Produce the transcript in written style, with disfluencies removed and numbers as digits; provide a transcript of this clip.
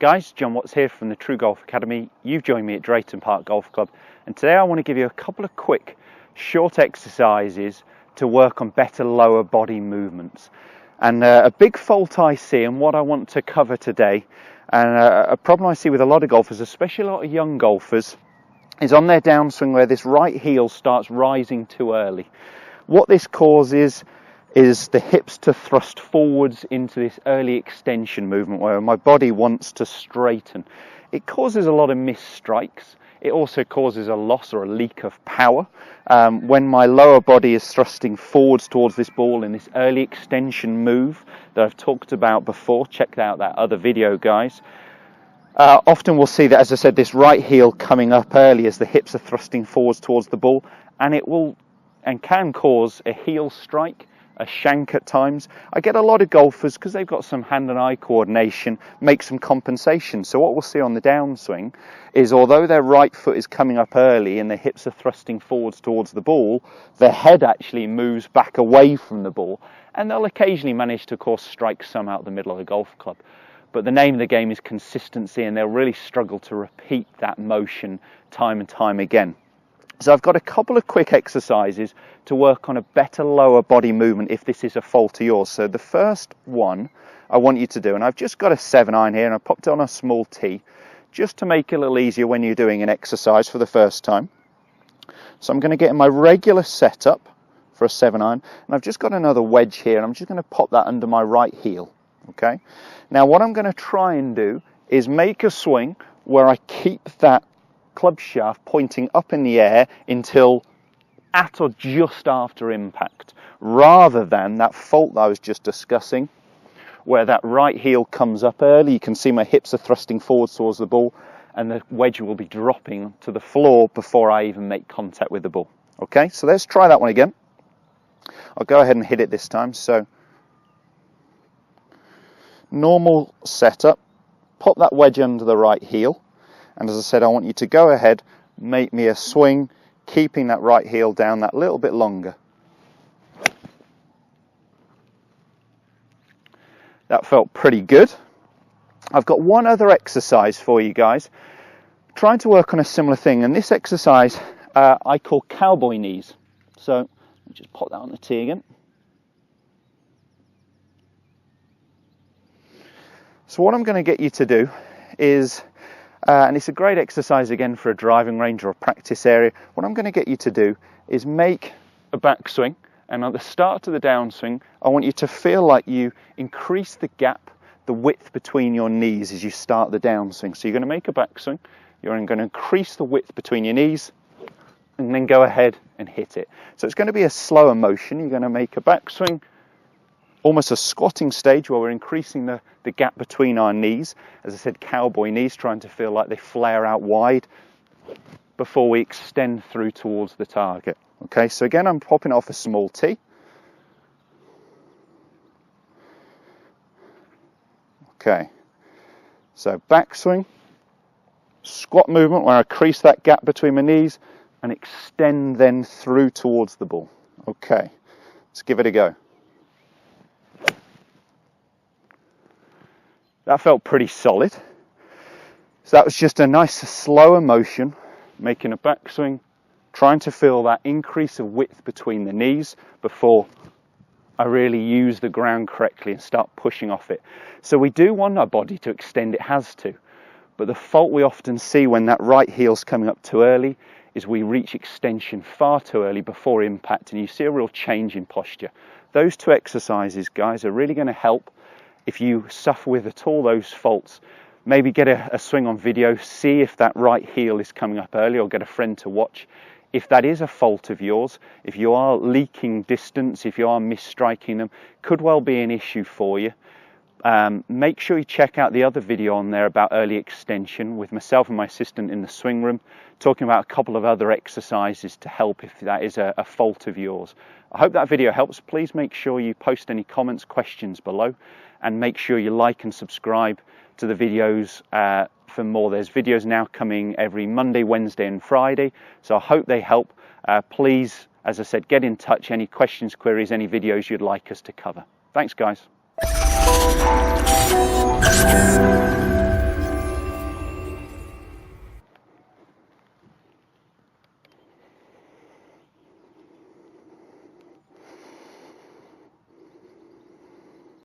guys, Jon Watts here from the TruGolf Academy. You've joined me at Drayton Park Golf Club, and today I want to give you a couple of quick short exercises to work on better lower body movements. And a big fault I see, and what I want to cover today, and a problem I see with a lot of golfers, especially a lot of young golfers, is on their downswing where this right heel starts rising too early. What this causes is the hips to thrust forwards into this early extension movement where my body wants to straighten. It causes a lot of missed strikes. It also causes a loss or a leak of power. When my lower body is thrusting forwards towards this ball in this early extension move that I've talked about before, check out that other video, guys. Often we'll see that, as I said, this right heel coming up early as the hips are thrusting forwards towards the ball, and it will and can cause a heel strike, a shank at times. I get a lot of golfers, because they've got some hand and eye coordination, make some compensation. So what we'll see on the downswing is, although their right foot is coming up early and their hips are thrusting forwards towards the ball, their head actually moves back away from the ball, and they'll occasionally manage to, of course, strike some out the middle of the golf club. But the name of the game is consistency, and they'll really struggle to repeat that motion time and time again. So I've got a couple of quick exercises to work on a better lower body movement if this is a fault of yours. So the first one I want you to do, and I've just got a 7-iron here and I've popped it on a small tee just to make it a little easier when you're doing an exercise for the first time. So I'm going to get in my regular setup for a 7-iron, and I've just got another wedge here, and I'm just going to pop that under my right heel. Okay. Now what I'm going to try and do is make a swing where I keep that club shaft pointing up in the air until at or just after impact, rather than that fault that I was just discussing where that right heel comes up early. You can see my hips are thrusting forwards towards the ball, and the wedge will be dropping to the floor before I even make contact with the ball. Okay, so let's try that one again. I'll go ahead and hit it this time. So normal setup, pop that wedge under the right heel, and as I said, I want you to go ahead, make me a swing, keeping that right heel down that little bit longer. That felt pretty good. I've got one other exercise for you guys, trying to work on a similar thing, and this exercise I call cowboy knees. So let me just pop that on the tee again. So what I'm going to get you to do is, and it's a great exercise again for a driving range or a practice area, what I'm going to get you to do is make a backswing, and at the start of the downswing I want you to feel like you increase the gap, the width between your knees as you start the downswing. So you're going to make a backswing, you're going to increase the width between your knees, and then go ahead and hit it. So it's going to be a slower motion. You're going to make a backswing, almost a squatting stage where we're increasing the gap between our knees. As I said, cowboy knees, trying to feel like they flare out wide before we extend through towards the target. Okay, so again, I'm popping off a small tee. Okay, so backswing, squat movement where I crease that gap between my knees and extend then through towards the ball. Okay, let's give it a go. That felt pretty solid. So that was just a nice slower motion, making a backswing, trying to feel that increase of width between the knees before I really use the ground correctly and start pushing off it. So we do want our body to extend, it has to. But the fault we often see when that right heel's coming up too early is we reach extension far too early before impact, and you see a real change in posture. Those two exercises, guys, are really going to help. If you suffer with at all those faults, maybe get a swing on video, see if that right heel is coming up early, or get a friend to watch. If that is a fault of yours, if you are leaking distance, if you are misstriking them, could well be an issue for you. Make sure you check out the other video on there about early extension with myself and my assistant in the swing room, talking about a couple of other exercises to help if that is a fault of yours. I hope that video helps. Please make sure you post any comments, questions below, and make sure you like and subscribe to the videos for more. There's videos now coming every Monday, Wednesday and Friday, so I hope they help. Please, as I said, get in touch, any questions, queries, any videos you'd like us to cover. Thanks, guys.